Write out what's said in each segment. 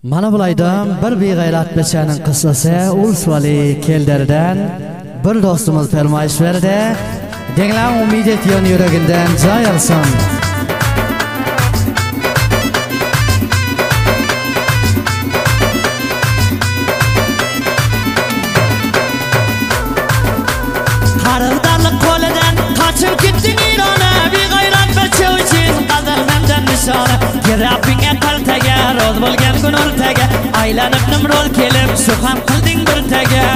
Mana bulaydan bir beg'ayrat bechaning qissasi Ulsvali Kelderdan bir do'stimiz fermoyish berdi. Denglar umid etgan yuragidan joy olsin. Qarg'darlik qo'lidan qochib ketding Irona, beg'ayrat becha uchun qadrmandan nishona. Rabbingga qaltaga roz bo'lgan kun o'rtaga, aylanib nimrol kelib shu ham qilding bir taga.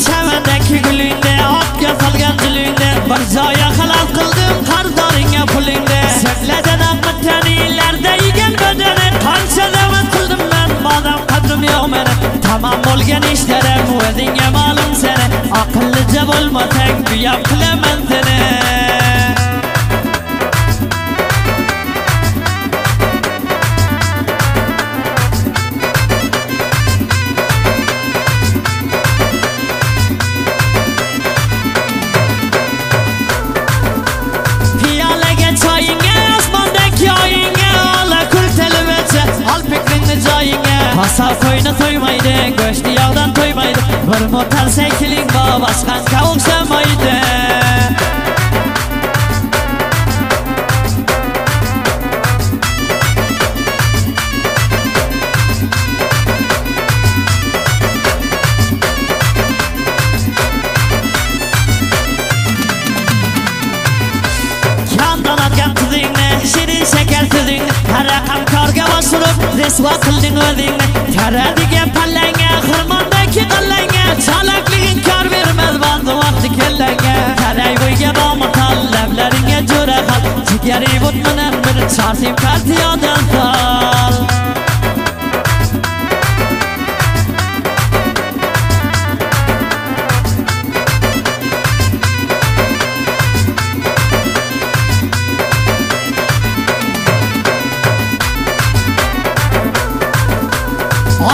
Chavandagi gulingda otga solgan dilingda bir joya halol qildim qarzdoringga pulingda. So'zladan matanilarda yegan badani qancha da'vat qildim men madam qadrim yo'q meni. Tamam bo'lgan ishlarim o'zingga ma'lum seni, aqllicha bo'lmasang buyam qilaman seni. Asal koyuna toymaydı, göçtü yağdan toymaydı. Bir motorsikling bor, boshqaga o'xshamaydi. Yandan atgan qizingni, shirin shakar so'zingni, har raqam korga bostirib resvo qilding o'zingni. Karadiga pallanga, xirmondagi qallanga, chalakliging kor bermaz ba'zi vaqti kellanga. Qaray bo'yga bomatal, lablaringga jo'ra qal, jigari butmanan bir charsim partiyadan sol.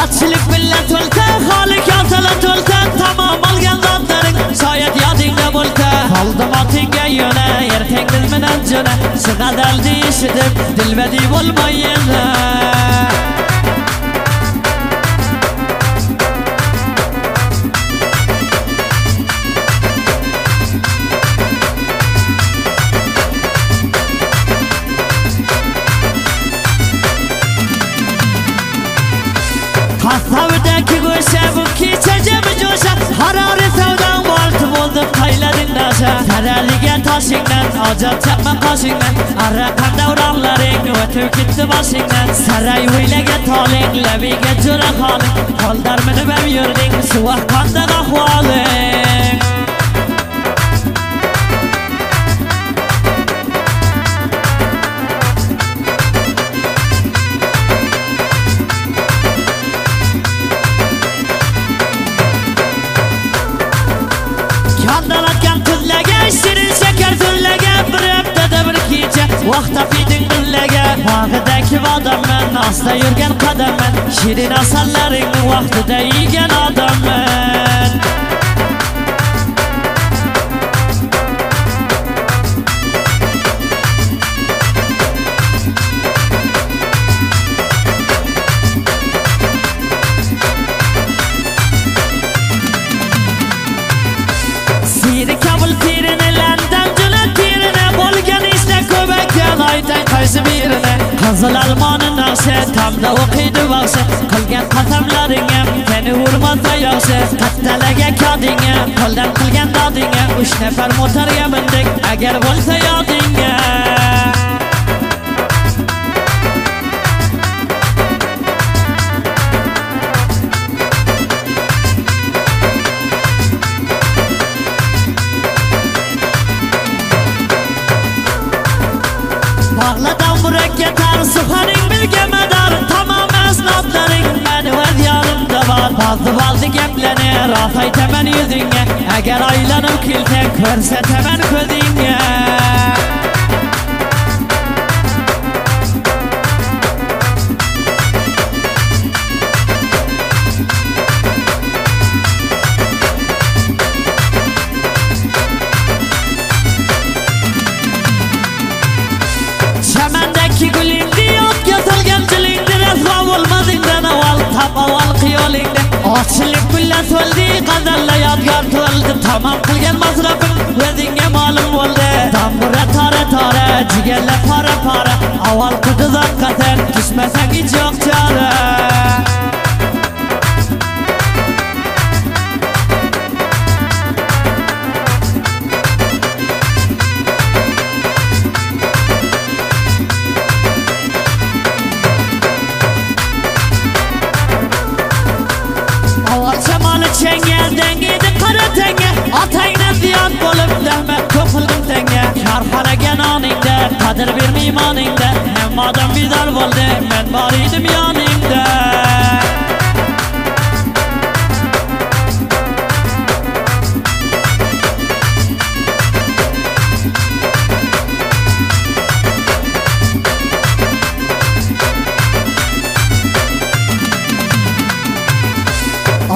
Açılık millet olsa, halik yasalat olsa, tamam olgan zotlaring shoyat yodingda bo'lsa. Qoldim otingga yo'na, ertangiz bilan jo'na, sig'adaldi eshitib dilbadi bo'lmaydi. Hasavdaki go'sha bu kechaga jo'sha, harori savdan bo'ldi bo'ldi qaylading nasha. Saraliga toshingdan, ojod chaqma qoshingdan, arraqam davronlaring o'tib ketdi boshingdan. Saray o'ylaga toling, labiga jo'ra qoling, qoldar minib ham yurding, suvoq qonda ahvoling. Vaqta fiding billaga, vaqtidagi odamman, asta yurgan qadamman, shirin asallaringni vaqtida yegan odamman. Siri kabul tirini landan jula tirini bo'lgan ishda ko'bakkan aytay qaysi birini. Qizil almoning naqshi tamda o'qiydi baxshi, qilgan qasamlaringga seni urmasa yaxshi. Qattalaga kodingga, qo'ldan qilgan dodingga, 3 nafar motorga mindik agar bo'lsa yodingga. Bağladan burakka tar, suxaning bilga madar, tamam asnodlaring meni o'z yonimda bor. Bazı gaplarni rost aytaman yuzingga, agar aylanib kelsang ko'rsataman ko'zingga. yo'lingda ochlik bilan to'ldi qadrla yodgor to'ldi tamom qilgan masrafim o'zingga ma'lum bo'ldi tambura tara tara jigarlar para para avval qidizoq qatar tushmasang hech yo'q chora Kadir bir imaningda hamma odam bizor bo'ldi men bor edim yoningda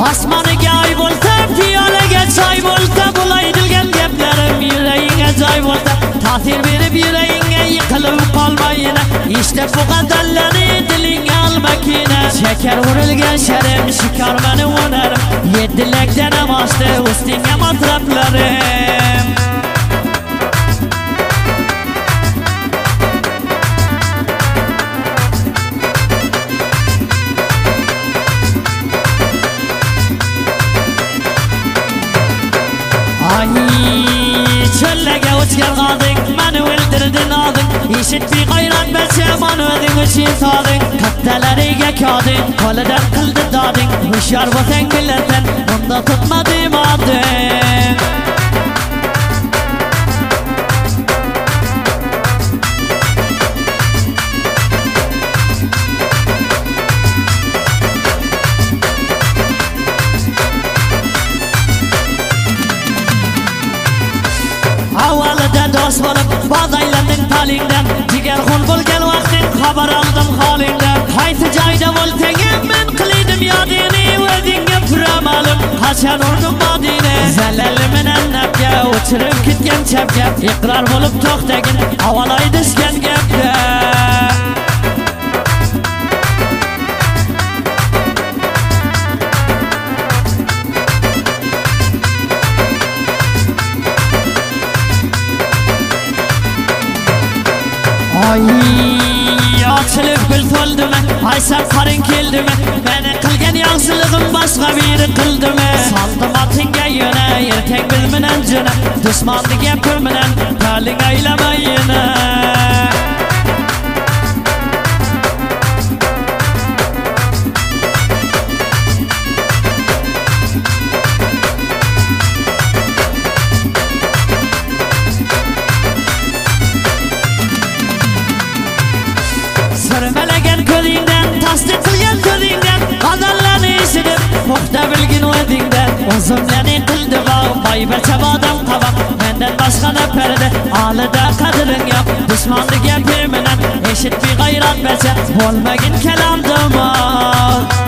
osmoniga oy bo'lsa piyolaga choy bo'lsa bo'laydigan gaplarim yuragingga joy bo'lsa ta'sir berib yuragingga yiqilib qolmayina işte bu g'azallarni dilingga olmakina shakar urilgan sharim shikarmani o'narim yeddilakdan amoshdi ustingga masraflarim cho'llaga o'chgan g'ozing mani o'ldirdin oding eshitmay g'ayrat balchamon o'zing uchun solding kattalariga koding qo'lidan qildi doding hushyor bo'lsang bilasan unda tutma demoding dost bo'lib boz aylanding talingdan jigar xun bo'lgan vaqting xabar oldim holingdan qaysi joyda bo'lsang men qildim yodingni o'zingga puramalum qachon urdim bodingni zalal bilan nafga o'chirib ketgan chapga iqror bo'lib to'xtagin avval aytishgan gapga ochilib gul to'ldimi ay safaring keldimi meni qilgan yaxshiligim boshqa biri qildimi soldim otingga yo'na erkak bil bilan jo'na dushmanni gapi bilan taling aylamayina tasdiq qilgan ko'zingdan g'azallarni eshitib puxta bilgin o'zingdan o'zimlarni qildi boybacha odam qavoq mendan boshqani perdi olida qadring yo'q dushmanni gapi bilan eshitmay g'ayrat bacha bo'lmagin kalom dimoq